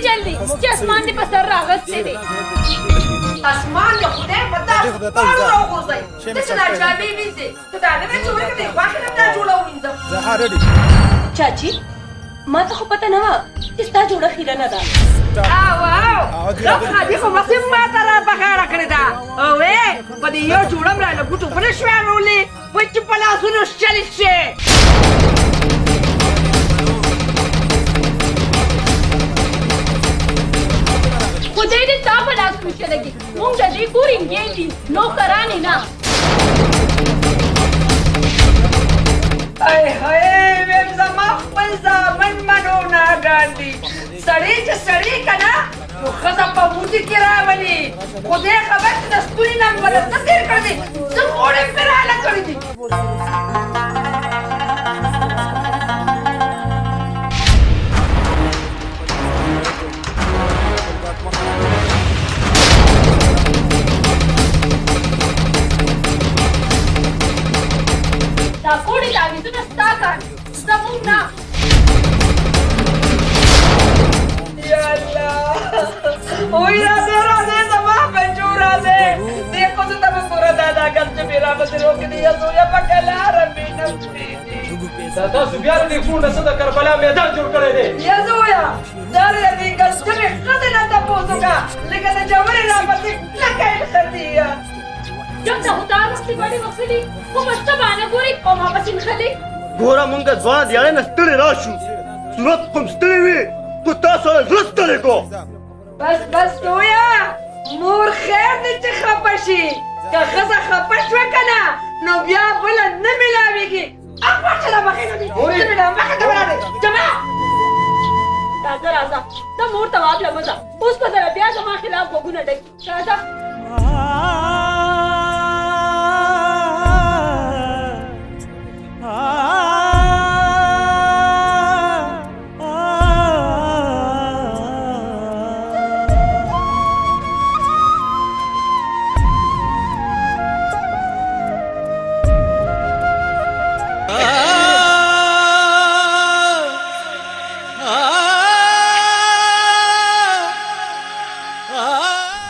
جلدی چې اسمان دې په سر راغستی دی. اسمان د خدای په داس پاڼو راوغورځئ. ته چې دا جامې وینځې ته دا نه وې چې ورکړې غواړې نه دا جوړه ووینځم. چاچی ما ته خو پته نه وه چې ستا جوړه خیره نه ده. خادي خو مسې ما ته را په غاړه کړې ده او په دې یو جوړه م را له ګوتو په نه شوې اړولې وایي چې په لاسونو شل شي. خدای دې ستا په لاس وچلګي. موږ د دې کور انګېل دي نوکرانې نه. ای هی ویم زما خپل زامن منو ناګان دي. سړی چې سړی که نه نو ښځه په موټي کې راولي. خدای خبر چې د ستوني نه مې ونه څه تېر کړی دی څه غوړې مې راله کړي دي. دا کوړې تعویضونه ستا کار زموږ نه. یا الله وای راځه راځه زما بچو راځه. دې ښځو ته به ګوره دا ګل چې مې رابسې روکړي یا زویه په کلاره مې نه پرېږدي. دا تاسو بیا د کور نه څه د کربلا میدان جوړ کړی دی. یا زویه دا د دې ګل چې مې ښځې نه تپوس وکړه لکه د جوړې رابسې کلکه یې ښځې جب ته خو تا وختې بډې وختلي خو بسته باندې ګورې او ما پسې نښلې. ګوره مونږ ځوان دیاړی نه ستړي راشو صورت خو م ستړي وي خو تاسو زړه ستړی کړو. بس زویه مور خیر دی چې خفه شي. که ښځه خفه شوه که نه نو بیا بله نه میلاوېږي. اخبار چې دا مخې نه دي مخې ته ولاړې جمع راځه راځه ته مور ته واپله مه ځه. اوس به سره بیا زما خلاف غوږونه ډک. راځه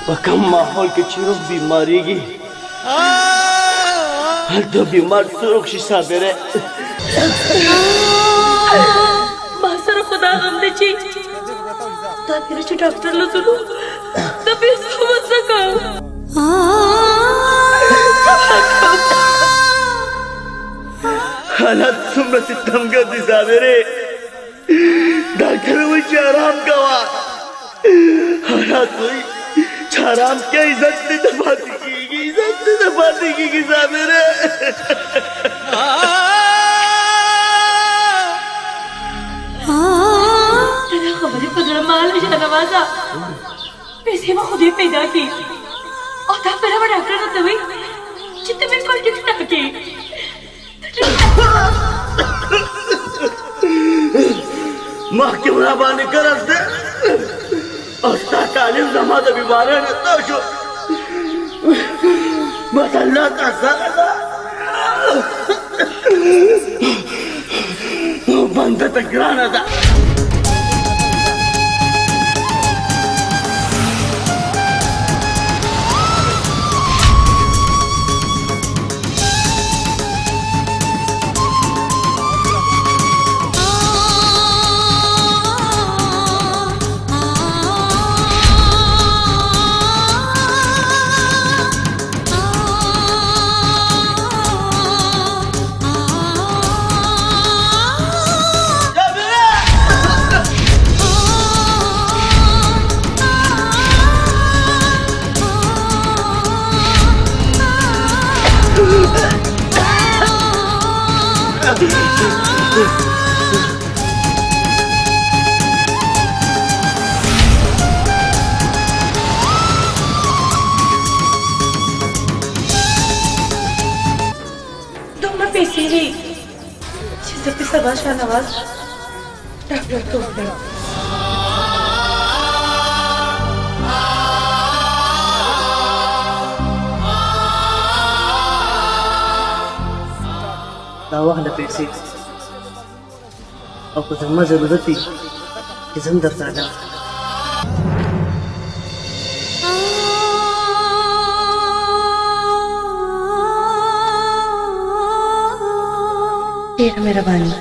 په کوم ماحول کې چې روح بیماریږي هلته بیمار څوک شي صابره. ما سره خدا غم دی چې دا تېره چې ډاکټر له ځلو د پیسو به څه کوم. حالات څومره ستمګر دي صابرې. ډاکټر وایي چې آرام کوه. حالات وایي چې آرام کې عزت دې نه پاتې کېږي عزت دې نه پاتې کېږي صابرې. ته دا خبرې په زړه مه هله شاهنوازه. پیسې به خدای پیدا کړي او دا پهله به ډاکټر راته وایي چې ته بلکل ټیک ټاک یې. مخکې مو راباندې قرض دی او ستا تعلیم زما د بیماریانو نه شو. بس الله ته سره ده او بنده ته ګرانه ده. دومره پیسې وي چې زه په سبا شاهنواز ډاکټر ته وتلم. دا واخله پیسې او که زما ضرورت وي چې زه هم درته راځم. मेहरबानी।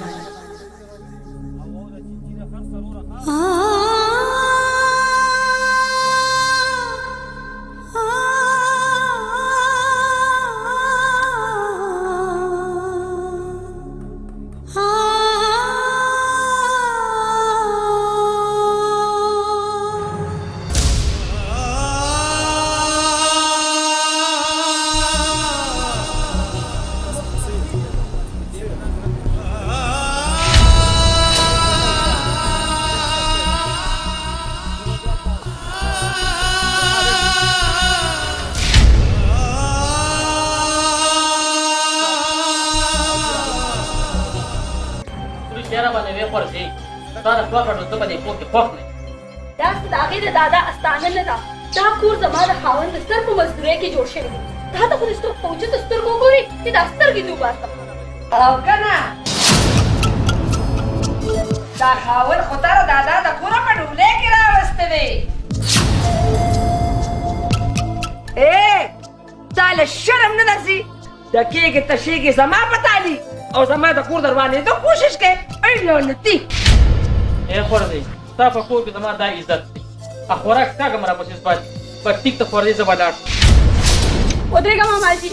दादा अस्तानन था दाकूर जमाना खावन दस्तर को मजदूरे की जोड़ शेवी था तो खुद इस्तो पहुंचे दस्तर को कोई कि दस्तर की दुबार कना दा खावन खुदार दादा दा पूरा पडुले किरा वस्ते दे ए ताले शर्म न दसी दके के तशी की जमा पता ली और जमा दा कूर दरवाने तो कोशिश के ऐ लोनती ए खोरदे ता पको के जमा दा इज्जत अखोरा का गमरा पछिस बात पर टिक तो खोरदे जबादार ओदेगा मामा जी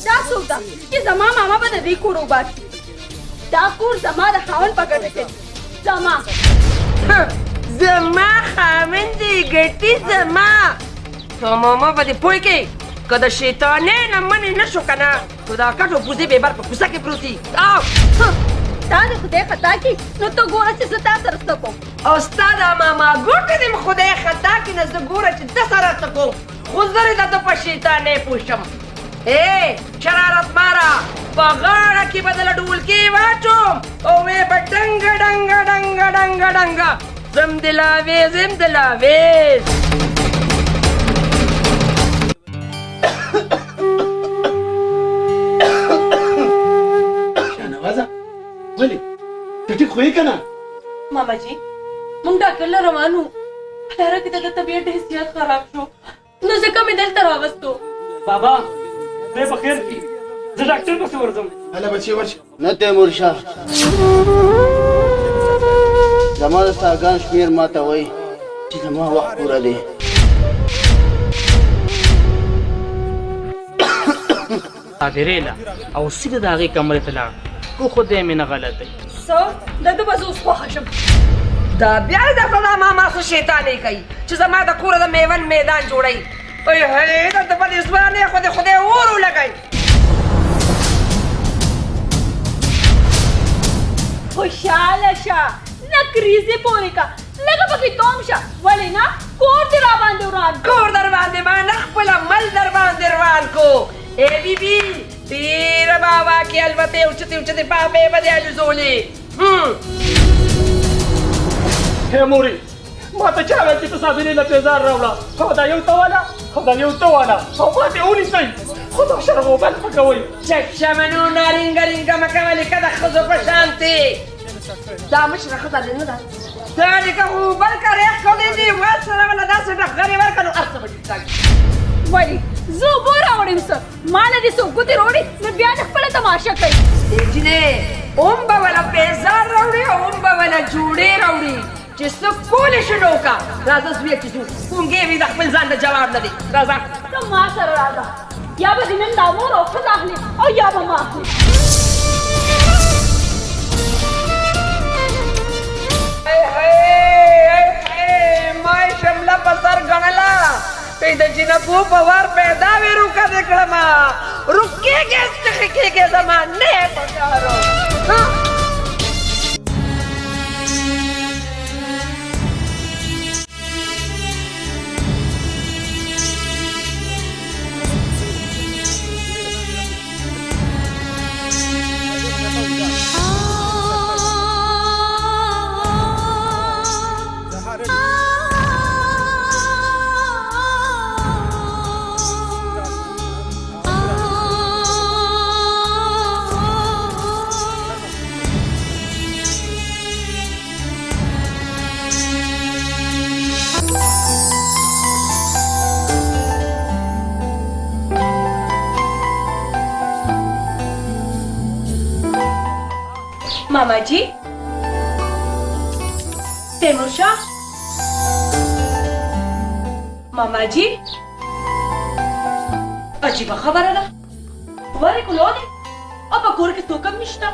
दा सोता कि जमा मामा बने दी कूरो बात दाकूर जमा दा खावन पकड़ लेते जमा जमा खावन दी गटी जमा तो मामा बदे पोई के कदा शैताने न मन न शुकना तो दा कटो बुझे बेबार को गुस्सा के प्रोती आओ ताने खुदे खता की नो तो गोरा से सता तरसको استاد मामा ګوټه دې خدای خطا کې نه زګوره چې د سره تکو خزر د په شیطان نه پوښم اے شرارت مارا پغاړه کې بدل ډول کې واچوم او وې بډنګ ډنګ ډنګ ډنګ ډنګ زم دلاوي शाहनवाज़ा बोले तुझे खोई कना मामा जी मुंग डॉक्टरला रवानू हलारा की दादा तबीयत ढेसियत खराब शो नो से कमी दल तरावस तो बाबा मैं बखैर की ज डॉक्टर को वर्जम هلا بچي ورش نه تیمور شاه زما د ساګان شمیر ماته وای چې زما وخت پوره دی ادریلا او سیده داغي کمره تلا کو خدای مې نه غلطه سو دته بس اوس خو خشم دا بیا د فلا ماما سو شیطانې کوي چې زما د کور د میوند میدان جوړي اوه هې د په دې ځوانه خدای اورو لګای خوشاله شه نکریزه پوری کا لگا پکې توم شه ولی نه کور دی را باندې وران کور در باندې باندې خپل مل در باندې روان کو اے بی بی پیر بابا کی البته اوچتی پاپه باندې الزولي هي موري ما ته چا وایي چې صابري له پیزار راوړه خدا یو تواله او ما ته ونی سي خدا شرغو بل پکوي چشمنو نارنګ مکمل کده خزو په شانتي دا مشره خدا نه ده دا دې کوم بل کار یې خو دې واسره ولا داسې د غری ورکنو ارڅ بچی ولی زه بور اورم سر مال دې سو ګوتې روړي نو بیا خپل تماشا کوي دې اوم به ولا پیزار راوړي اوم به ولا جوړې راوړي چې څه کول شنو کا راځه سوي چې کومګې وی د خپل ځان د جواب نه دی راځه ته ما سره راځه یا به دې نن دا مور او خدای اخلي او یا به ما اخلي ما شمله په سر ګڼله پیدا جنکو په وار پیدا وې روکه دې کړمه روکېږې زما نه پکارو मामा जी तैमूर शाह मामा जी अजीब खबर है ना वारे को लोने अब अकोर के तो कम निश्ता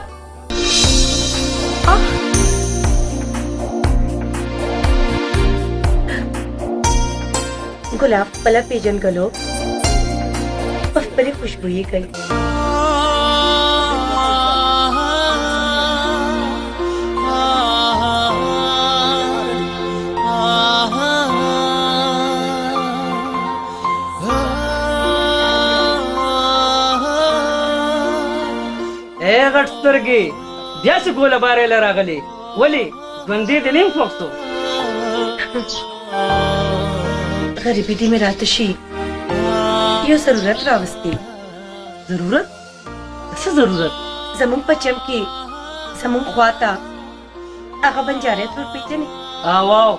गुलाब पला पेजन गलो उस पर खुशबू ही गई गटस्तर्गे द्यास गोला बारायला रागले वली गंदे दिलीम फोक्सो गरीबी दी में रातशी यो जरूरत रावस्ती जरूरत असं जरूरत जमुन पचम की जमुन ख्वाता आगा बंजारे थोड़ पेजने आवाव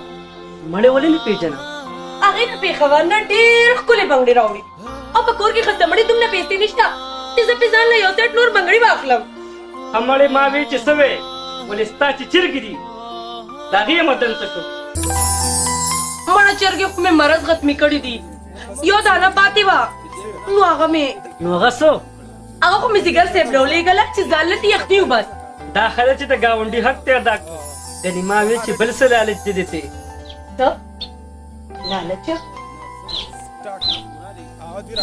मळे वली नि पेजना आगे न पे खबर ना डेर कुले बंगड़ी रावड़ी अब अकोर की खसमड़ी तुमने पेस्ती निश्ता तिसे पिजान ला योसेट नूर बंगड़ी वाखलम हमारे मावे चिसवे वलिस्ताची चिरगिरी दागिये मदन तक मना चरगे में मरज खत्मी कड़ी दी यो दाना पाती वा नु आगा में नोगसो आगा को में जिगर से ब्रोले गला चिजालती यखनी बस दाखलाची तर गावंडी हक त्या दाख त्यांनी मावेची बलसले आले देते तो लालच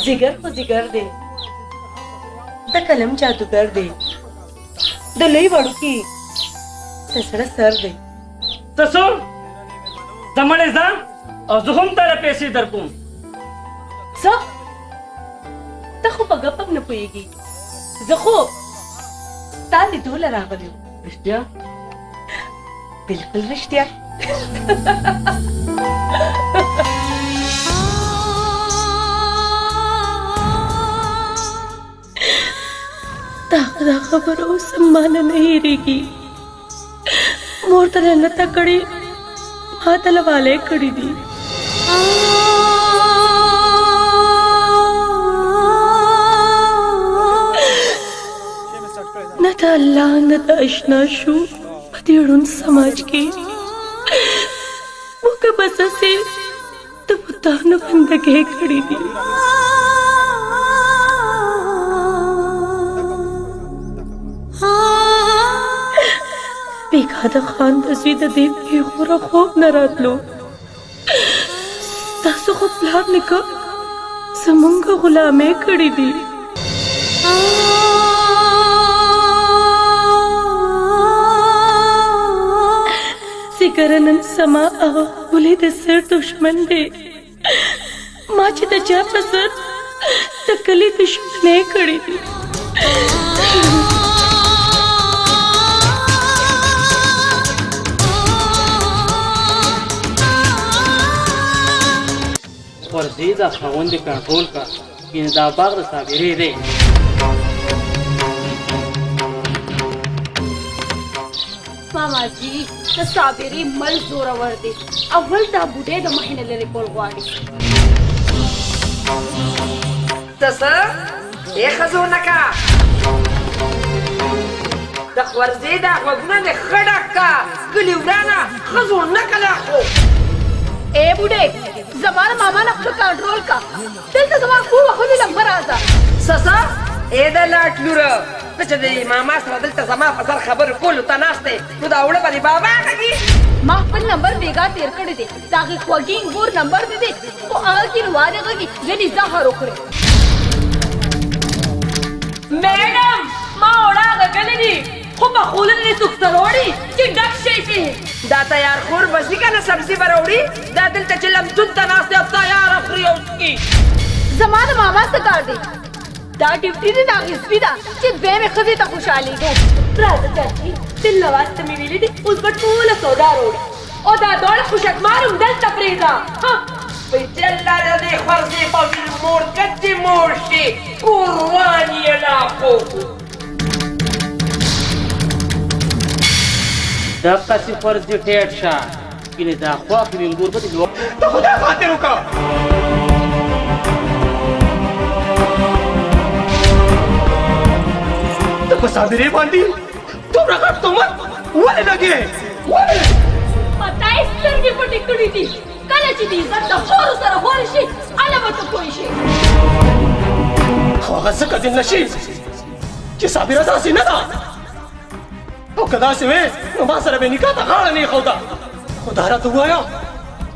जिगर को जिगर दे द कलम जादूगर दे दलई वाड़ू की तसड़ा सर दे तसो जमणे जा अजुहम तारा पैसे दरकुम सा तखो पगपग न पोएगी जखो ताली दोला रागलियो रिश्त्या बिल्कुल रिश्तिया ताकदा खबरों सम्मान नहीं रहेगी मोर तरह नता कड़ी मातल वाले कड़ी दी नता अल्लाह नता अशना शू पतियुन समाज की वो का बसा से तो बुतान बंदगे कड़ी दी बेखादा खान तस्वीर देव के खुरा खूब नाराज लो तासो को प्लान निका समंगा गुलामे कड़ी दी सिकरनन समा आवा बोले दसर दुश्मन दे माची तचा पसर तकली दुश्मने कड़ी दी और जीदा खावंद कंट्रोल का इन दाबाग साबिरे रे मामा जी त साबेरी मल जोरावर दे अव्वल दा बुडे द महिने ले कोल ग्वाडी तसं हे खजूनका दखवर زيدا وغنى خدكا كليورانا خزونك لاخو ए बुडे जमाना मामा ना कंट्रोल का दिल तो जमा खूब खुली नंबर आजा سسا اې د لاټلور چې د ماما سره دلته زما په سر خبر کول ته ناشته نو دا وړه باندې بابا کوي ما خپل نمبر بیگا تیر کړی دی تاکي خوګین ګور نمبر دې دې او هغه کې واره کوي جنې زهر وکړي मैडम माँ ओड़ा गगले दी खूब अखूलन ने सुख सरोड़ी कि डक शेफी دا تیار خور بسی کنه سبزی بروړي دا دلته چې لم تون ته ناشته تیار اخري اوسکی زمانه ماما څه کار دی دا ډیوټي دی دا غسبی دا چې به مې خزي ته خوشالي دو राजा चाची दिल नवाज तमी वेली दी उस बट फूल सौदा रोड़ी ओ दा दौड़ खुशक मारूं दल तपरेजा हाँ ويتلا دې خرزي په مور کټي مورشي قرباني لا فوق دقه سی فرض دی ټیټ شا کینه دا خو په منګور په دې ته خدا خاطر وکړه ته په صابرې باندې دومره غټ تهمت ولې لګې ولې پتا یې سترګې پټې کړې دي کله چې د عزت د خورو سره هول شي هله به ته پوه شي خو هغه ځکه دې نشي چې صابره داسې نه ده او که داسې وې نو ما سره به نکاح ته غاړه نه ایښوده خو دا راته ووایه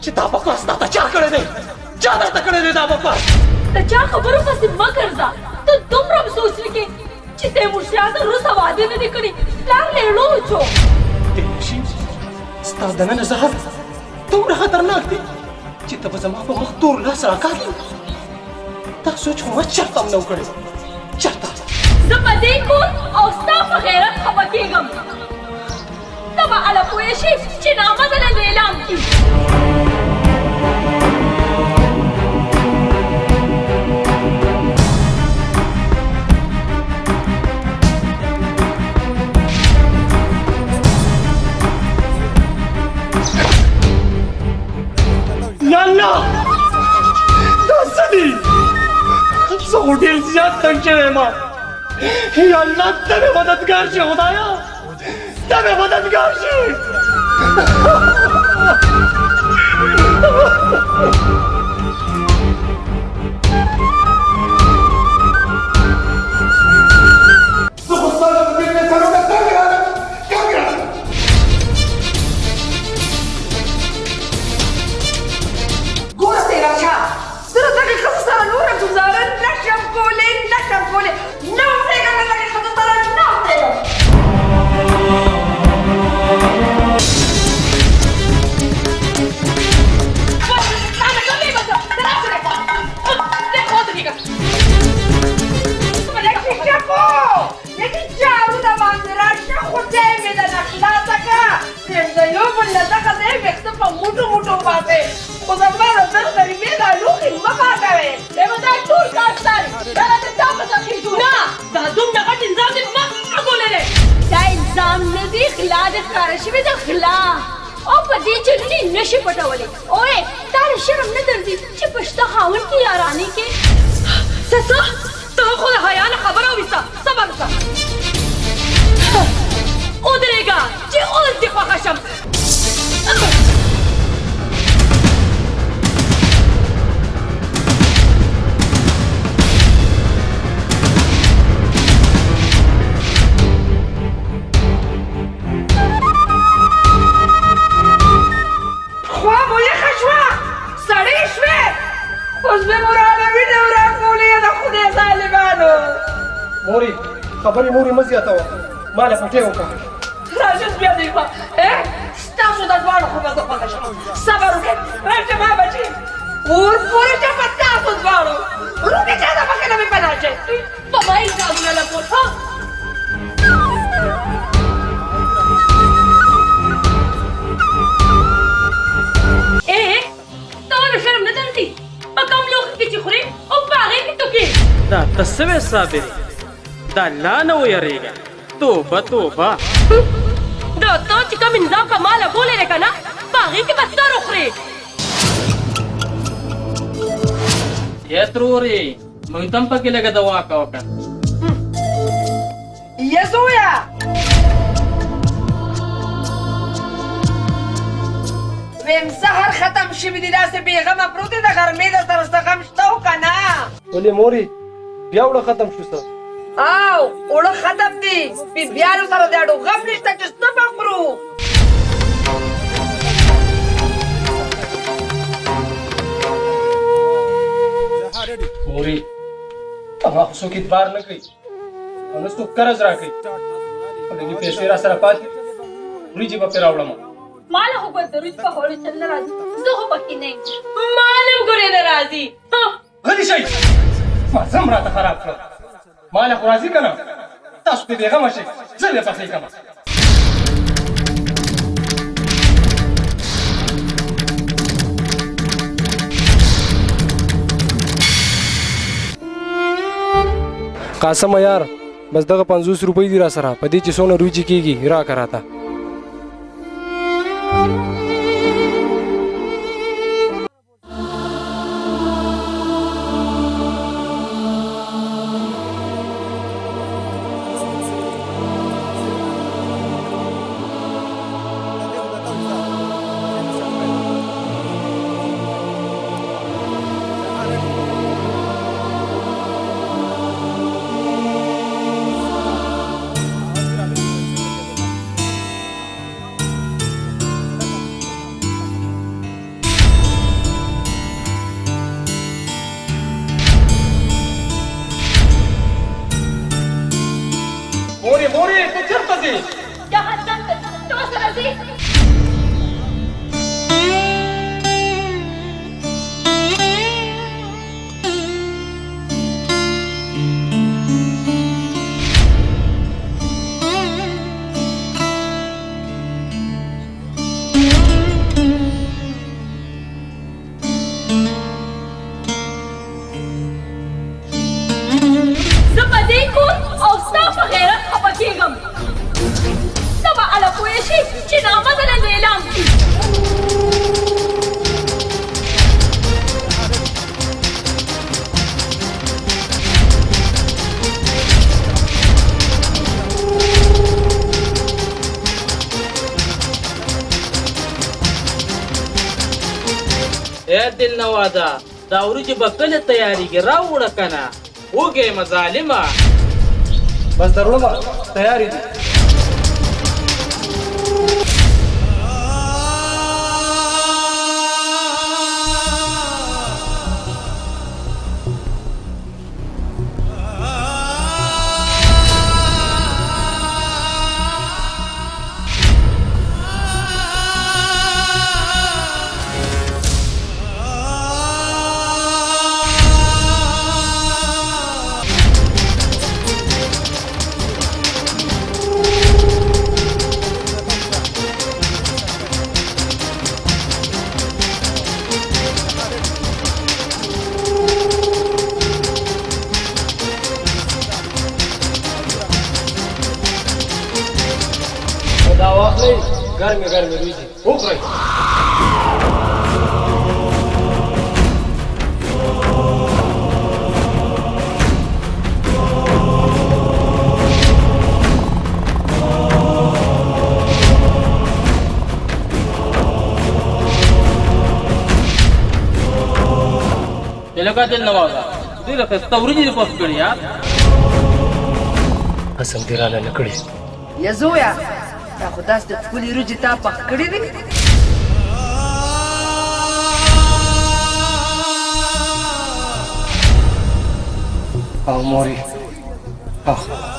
چې دا بکواس تا ته چا کړی دی چا درته کړی دی دا بکواس د چا خبرو پسې مه ګرځه ته دومره هم سوچ وکړې چې تیمورشاه تر اوسه واده نه دی کړی پلار لیړو وچو تیمورشي ستا دننه زهر دومره خطرناک دی چې ته به زما په مخ تور لاس راکاږي دا سوچ خو ما چېرته هم نه و کړی چېرته زه په دې کور او ستا په غیرت خفه کېږم ته به هله پوه شې چې نامه دله اعلان کړي یا الله دا څه دي زه خو ډېر زیات تنګ شوی یم یا الله ته مې مددګار شي خدایا ته مې مددګار شي زه خو ستا له دې فیصلو نه تنګ راغلم تنګ راغلم ګوره تیرشاه زه د دغې ښځو سره نوره ګزاره نشم کولی نه اوسېږم له دغې ښځو سره نه اوسېږم یکی جارو د باندې راشه خدای مې د نه خلاصه کړه د یو بل له دغه ځای ویښته په موټو موټو باسې خو زما د دغه ضریبې دا لوښي مه ماتوې دی به دا ټول کار ستاري دا راته تا په سر کېږو نه دا دومره غټ الزام دې ما راګوللی دا الزام نه دی خلا دې ښکاره شوې ده خلا او په دې چلونې نشي پټولی اوې تا له شرم نه درځي چې په شته خاوند کې یارانې کې څه ته خو د حیا نه خبره وویسته صبر وکړه ودرېږه چې اوس دې خوښه شم خوا مو یخه شوه سړې شوې اوس به مو راله وینې راکولې د خدای ظالمانو مورې خبرې مورې مه زیاتوه ما له پټې وکړه راشه بیا دې خوا ستاسو د دواړو خو به زه خوښه شم صبر وکړئ راشه ما بچي اور پورې شه په تاسو دواړو روکې چا د مخې نه مې پناه شئ په ما الزامونه لګول ها ته ولې شرم نه درځي په کوم لوښي کې چې خورې او په هغې کې توکې دا ته څه وې صابرې د الله نه ویرېږه توبه توبه دا ته چې کوم نظام په ما لګولی دی که نه په هغې کې به سر وخورې یا ترورې موږ ته هم پکې لږه دوا کوه که یا زویه ویم سهر ختم شوي دي داسې بېغمه پروت دی د غرمې در سره څه غم شته و که نه ولې مورې بیا وړه ختم شو څه او اوړه ختم دي بیبیانو سره د اډو غم نشته چې څه به خورو مورې هغه خو څوک اعتبار نه کوي او نه څوک قرض راکوي خو لږې پیسې را سره پاتې وریجې به پرې راوړم ما له خو به د روج په هوړو چل نه راځي زه خو پکې نه یم معلوم ګورې نه راځي غلي شئ ما زم راته خراب کړه ما له خو راځي که نه تاسو پرې بېغمه شئ زه بې پخېږم قاسم یار بس دغه 50 روپۍ دي را سره په دې چې څونه روجي کېږي راکه راته موري تترتزي جهاد ننتظر توصل عزيز زبديكم او ستا په غیرت خفه کېږم ته به هله پوه شي چې نامه دله نیلام کړي اے دل نوازا دا وریجې به کله تیارېږي راوړه کنه وږی مظالمه بس درولما تیاری دي دا واخلئ ګرمې ګرمې وریجې وخورئ لکه دل نوازا دوی لکه ستا وریجې دې پخ کړي یار قسم دې رانه نه کړې یا زویا دا خو داسې د ښکلې وریجې تا پخ کړې دي او موري اخ